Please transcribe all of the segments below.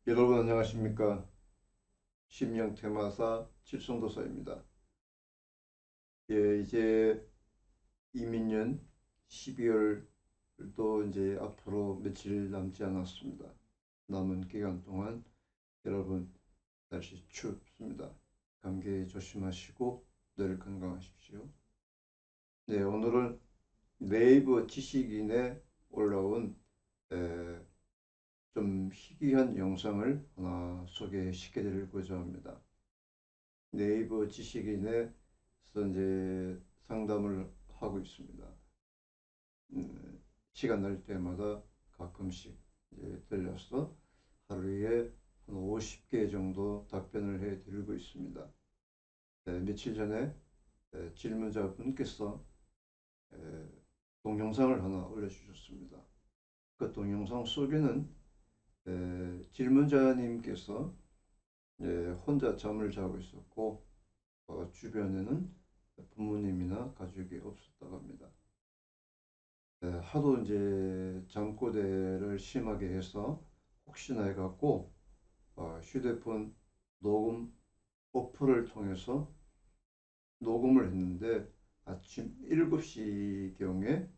여러분 안녕하십니까? 심령테마사 칠성도사입니다. 예, 이제 이민년 12월도 이제 앞으로 며칠 남지 않았습니다. 남은 기간 동안 여러분 날씨 춥습니다. 감기 조심하시고 늘 건강하십시오. 네, 오늘은 네이버 지식인에 올라온 에, 좀 희귀한 영상을 하나 소개시켜 드리고자 합니다. 네이버 지식인에서 이제 상담을 하고 있습니다. 시간 날 때마다 가끔씩 이제 들려서 하루에 한 50개 정도 답변을 해 드리고 있습니다. 네, 며칠 전에 질문자분께서 동영상을 하나 올려주셨습니다. 그 동영상 속에는 질문자님께서 혼자 잠을 자고 있었고 주변에는 부모님이나 가족이 없었다고 합니다. 하도 이제 잠꼬대를 심하게 해서 혹시나 해갖고 휴대폰 녹음 어플을 통해서 녹음을 했는데 아침 7시경에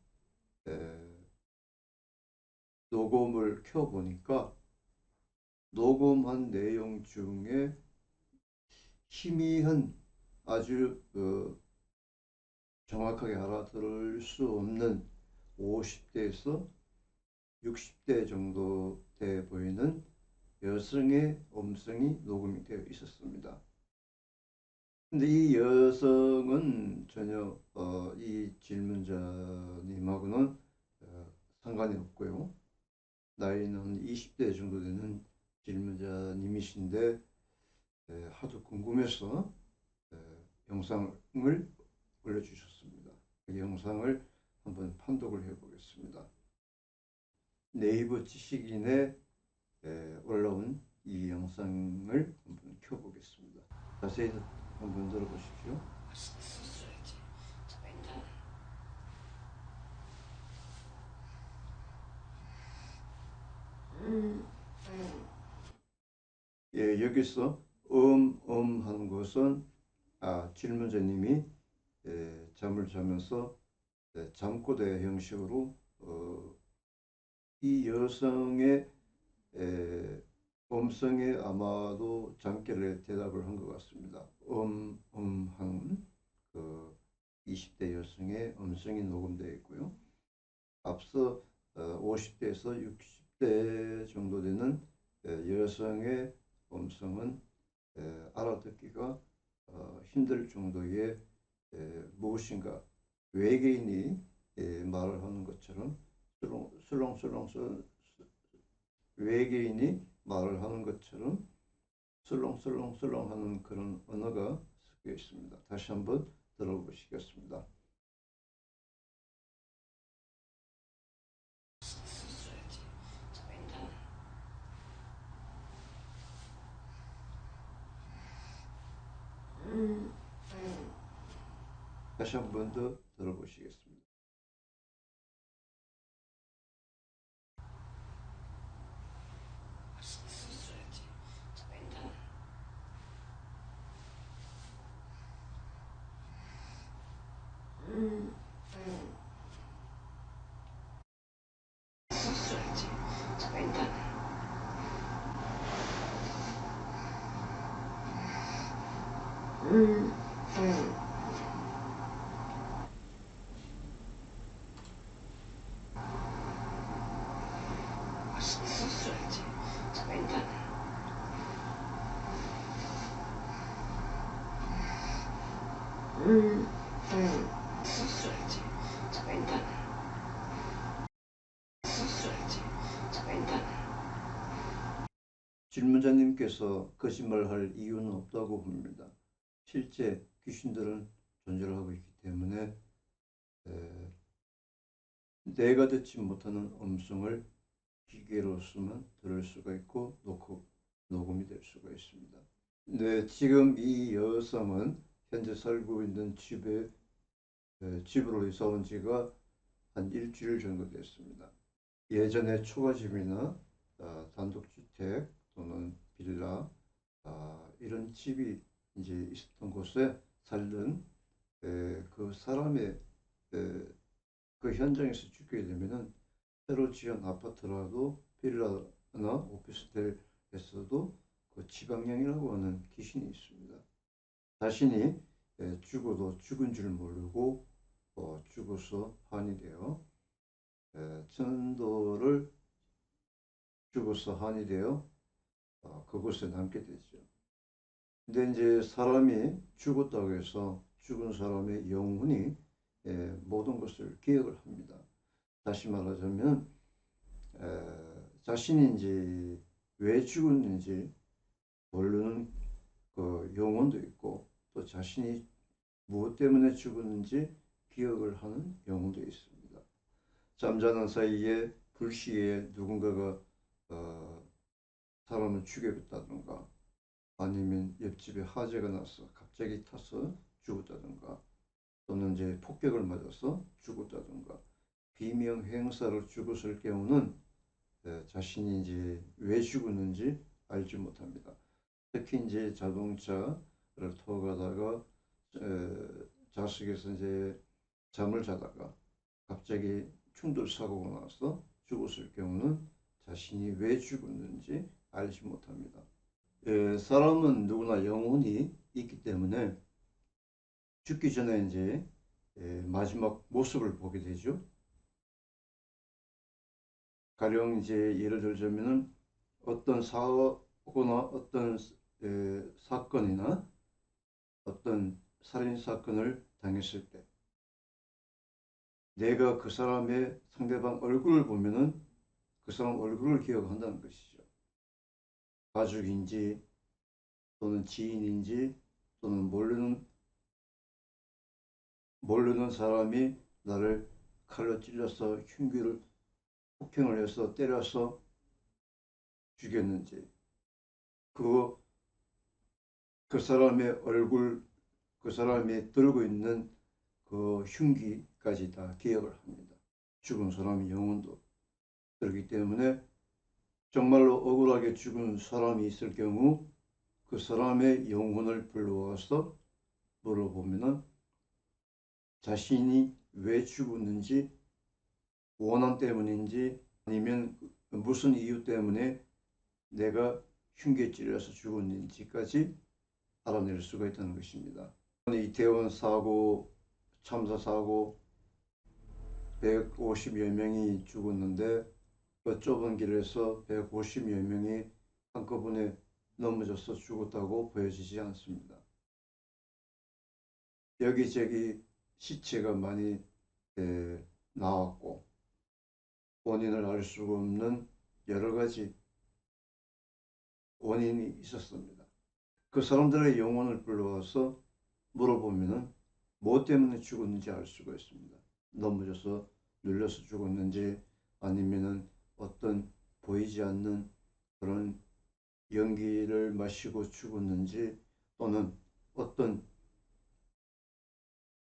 녹음을 켜보니까 녹음한 내용 중에 희미한 아주 정확하게 알아들을 수 없는 50대에서 60대 정도 돼 보이는 여성의 음성이 녹음이 되어 있었습니다. 근데 이 여성은 전혀 이 질문자님하고는 상관이 없고요. 나이는 20대 정도 되는 질문자님이신데 하도 궁금해서 영상을 올려주셨습니다. 그 영상을 한번 판독을 해보겠습니다. 네이버 지식인에 올라온 이 영상을 한번 켜보겠습니다. 자세히 한번 들어보십시오. 예, 여기서 하는 것은 질문자님이 잠을 자면서 잠꼬대 형식으로 이 여성의 음성에 아마도 잠결에 대답을 한 것 같습니다. 하는 그 20대 여성의 음성이 녹음되어 있고요. 앞서 50대에서 60대 정도 되는 여성의 음성은 알아듣기가 힘들 정도의 무엇인가 외계인이 말을 하는 것처럼 술렁술렁 외계인이 말을 하는 것처럼 술렁술렁 하는 그런 언어가 섞여 있습니다. 다시 한번 들어보시겠습니다. 다시 한번 더 들어보시겠습니다. 질문자님께서 거짓말할 이유는 없다고 봅니다. 실제 귀신들은 존재를 하고 있기 때문에 내가 듣지 못하는 음성을 기계로서만 들을 수가 있고 녹음이 될 수가 있습니다. 네, 지금 이 여성은 현재 살고 있는 집으로 이사 온 지가 한 일주일 정도 됐습니다. 예전에 초가집이나 단독주택 또는 빌라, 이런 집이 이제 있었던 곳에 살던 그 사람의 그 현장에서 죽게 되면은 새로 지은 아파트라도 빌라나 오피스텔에서도 그 지방령이라고 하는 귀신이 있습니다. 자신이 죽어도 죽은 줄 모르고 죽어서 한이 되어 천도를 죽어서 한이 되어 그곳에 남게 되죠. 근데 이제 사람이 죽었다고 해서 죽은 사람의 영혼이 모든 것을 기억을 합니다. 다시 말하자면 자신이 이제 왜 죽었는지 모르는 그 영혼도 있고 또 자신이 무엇 때문에 죽었는지 기억을 하는 영혼도 있습니다. 잠자는 사이에 불시에 누군가가 사람을 죽였다든가 아니면 옆집에 화재가 나서 갑자기 타서 죽었다든가 또는 이제 폭격을 맞아서 죽었다든가 비명 행사로 죽었을 경우는 자신이 이제 왜 죽었는지 알지 못합니다. 특히 이제 자동차를 타고 가다가 좌석에서 이제 잠을 자다가 갑자기 충돌 사고가 나서 죽었을 경우는 자신이 왜 죽었는지 알지 못합니다. 사람은 누구나 영혼이 있기 때문에 죽기 전에 이제 마지막 모습을 보게 되죠. 가령 이제 예를 들자면은 어떤 사고나 어떤 사건이나 어떤 살인 사건을 당했을 때 내가 그 사람의 상대방 얼굴을 보면은 그 사람 얼굴을 기억한다는 것이죠. 가족인지 또는 지인인지 또는 모르는 사람이 나를 칼로 찔러서 흉기를 폭행을 해서 때려서 죽였는지 그 사람의 얼굴, 그 사람이 들고 있는 그 흉기까지 다 기억을 합니다. 죽은 사람의 영혼도. 그렇기 때문에 정말로 억울하게 죽은 사람이 있을 경우 그 사람의 영혼을 불러와서 물어보면은 자신이 왜 죽었는지, 원한 때문인지 아니면 무슨 이유 때문에 내가 흉기에 찔려서 죽었는지까지 알아낼 수가 있다는 것입니다. 이태원 사고, 참사 사고 150여 명이 죽었는데 그 좁은 길에서 150여 명이 한꺼번에 넘어져서 죽었다고 보여지지 않습니다. 여기저기 시체가 많이 나왔고 원인을 알 수가 없는 여러 가지 원인이 있었습니다. 그 사람들의 영혼을 불러와서 물어보면은 무엇 때문에 죽었는지 알 수가 있습니다. 넘어져서 눌려서 죽었는지 아니면은 어떤 보이지 않는 그런 연기를 마시고 죽었는지 또는 어떤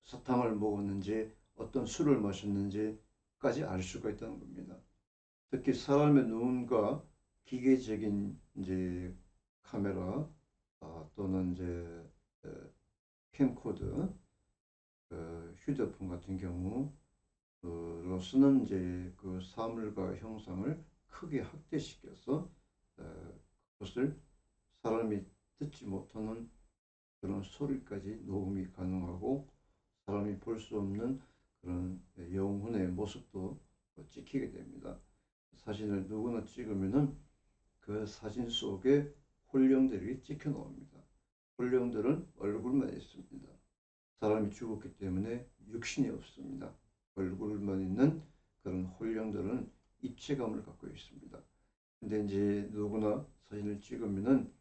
사탕을 먹었는지 어떤 술을 마셨는지까지 알 수가 있다는 겁니다. 특히 사람의 눈과 기계적인 이제 카메라 또는 이제 캠코더 휴대폰 같은 경우로서는 이제 그 사물과 형상을 크게 확대시켜서 그것을 사람이 듣지 못하는 그런 소리까지 녹음이 가능하고 사람이 볼 수 없는 그런 영혼의 모습도 찍히게 됩니다. 사진을 누구나 찍으면은 그 사진 속에 혼령들이 찍혀 나옵니다. 혼령들은 얼굴만 있습니다. 사람이 죽었기 때문에 육신이 없습니다. 얼굴만 있는 그런 혼령들은 입체감을 갖고 있습니다. 근데 이제 누구나 사진을 찍으면은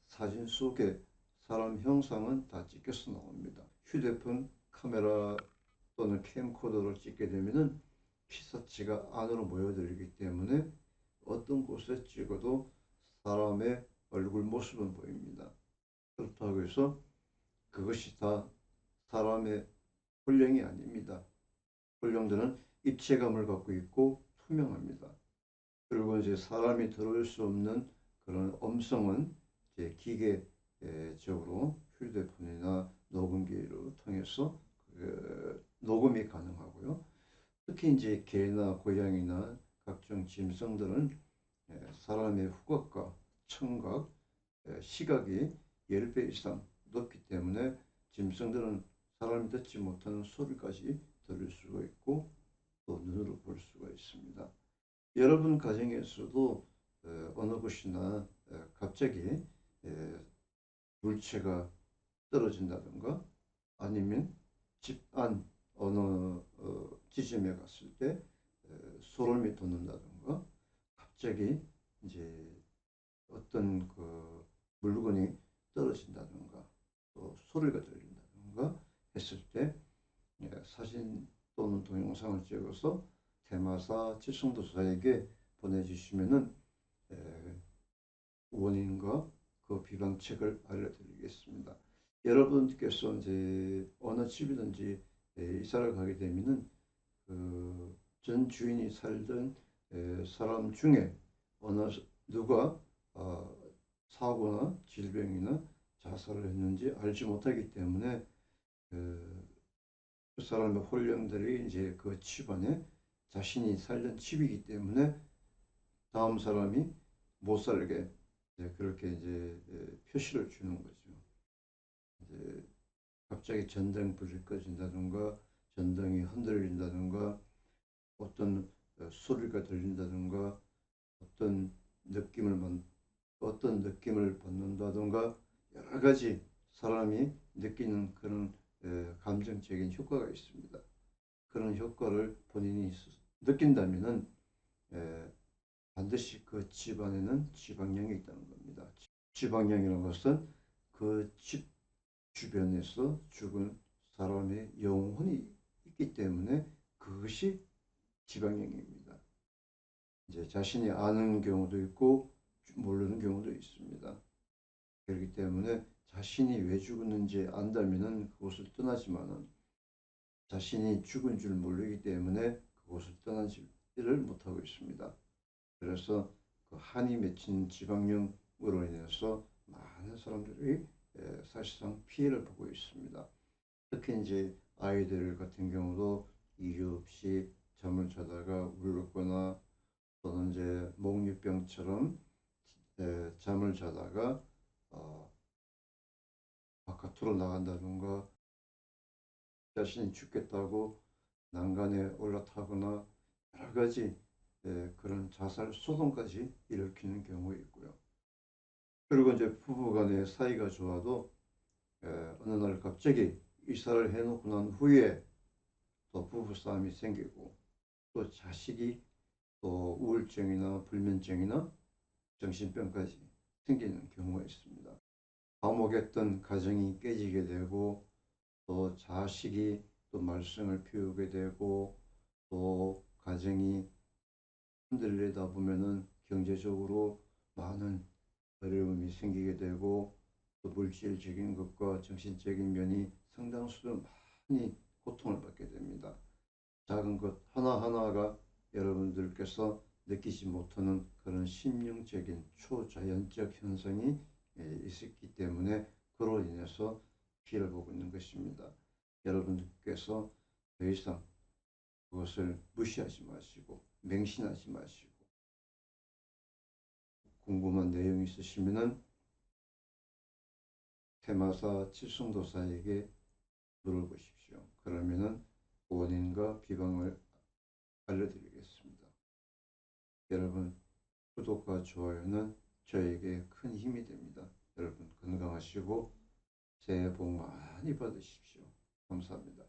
사진 속에 사람 형상은 다 찍혀서 나옵니다. 휴대폰 카메라 또는 캠코더를 찍게 되면은 피사체가 안으로 모여들기 때문에 어떤 곳에 찍어도 사람의 얼굴 모습은 보입니다. 그렇다고 해서 그것이 다 사람의 혼령이 아닙니다. 혼령들은 입체감을 갖고 있고 투명합니다. 그리고 이제 사람이 들어올 수 없는 그런 음성은 이제 기계적으로 휴대폰이나 녹음기를 통해서 녹음이 가능하고요. 특히 이제 개나 고양이나 각종 짐승들은 사람의 후각과 청각, 시각이 10배 이상 높기 때문에 짐승들은 사람이 듣지 못하는 소리까지 들을 수가 있고 또 눈으로 볼 수가 있습니다. 여러분 가정에서도 어느 곳이나 갑자기 물체가 떨어진다든가 아니면 집 안 어느 지점에 갔을 때 소름이 돋는다든가 갑자기 이제 어떤 그 물건이 떨어진다든가 또 소리가 들린다든가 했을 때 사진 또는 동영상을 찍어서 테마사 칠성도사에게 보내주시면은 원인과 그 비방책을 알려드리겠습니다. 여러분께서 이제 어느 집이든지 이사를 가게 되면은 그 전 주인이 살던 사람 중에 어느 누가 사고나 질병이나 자살을 했는지 알지 못하기 때문에 그 사람의 혼령들이 이제 그 집안에 자신이 살던 집이기 때문에 다음 사람이 못 살게 그렇게 이제 표시를 주는 거죠. 이제 갑자기 전등불이 꺼진다든가 전등이 흔들린다든가 어떤 소리가 들린다든가 어떤 느낌을 받는다든가 여러 가지 사람이 느끼는 그런 감정적인 효과가 있습니다. 그런 효과를 본인이 느낀다면은 반드시 그 집안에는 지방령이 있다는 겁니다. 지방령이라는 것은 그 집 주변에서 죽은 사람의 영혼이 있기 때문에 그것이 지방령입니다. 이제 자신이 아는 경우도 있고 모르는 경우도 있습니다. 그렇기 때문에 자신이 왜 죽었는지 안다면은 그곳을 떠나지만은 자신이 죽은 줄 모르기 때문에 그곳을 떠나지를 못하고 있습니다. 그래서 그 한이 맺힌 지방령으로 인해서 많은 사람들이 사실상 피해를 보고 있습니다. 특히 이제 아이들 같은 경우도 이유 없이 잠을 자다가 울거나 또는 이제 몽유병처럼 잠을 자다가 바깥으로 나간다든가 자신이 죽겠다고 난간에 올라타거나 여러 가지 그런 자살 소동까지 일으키는 경우가 있고요. 그리고 이제 부부간의 사이가 좋아도 어느 날 갑자기 이사를 해놓고 난 후에 또 부부싸움이 생기고 또 자식이 또 우울증이나 불면증이나 정신병까지 생기는 경우가 있습니다. 화목했던 가정이 깨지게 되고 또 자식이 또 말썽을 피우게 되고 또 가정이 흔들리다 보면은 경제적으로 많은 어려움이 생기게 되고 또 물질적인 것과 정신적인 면이 상당수로 많이 고통을 받게 됩니다. 작은 것 하나하나가 여러분들께서 느끼지 못하는 그런 심령적인 초자연적 현상이 있었기 때문에 그로 인해서 피해를 보고 있는 것입니다. 여러분들께서 더 이상 그것을 무시하지 마시고 맹신하지 마시고 궁금한 내용이 있으시면은 테마사 칠성도사에게 물어보십시오. 그러면은 원인과 비방을 알려드리겠습니다. 여러분 구독과 좋아요는 저에게 큰 힘이 됩니다. 여러분 건강하시고 새해 복 많이 받으십시오. 감사합니다.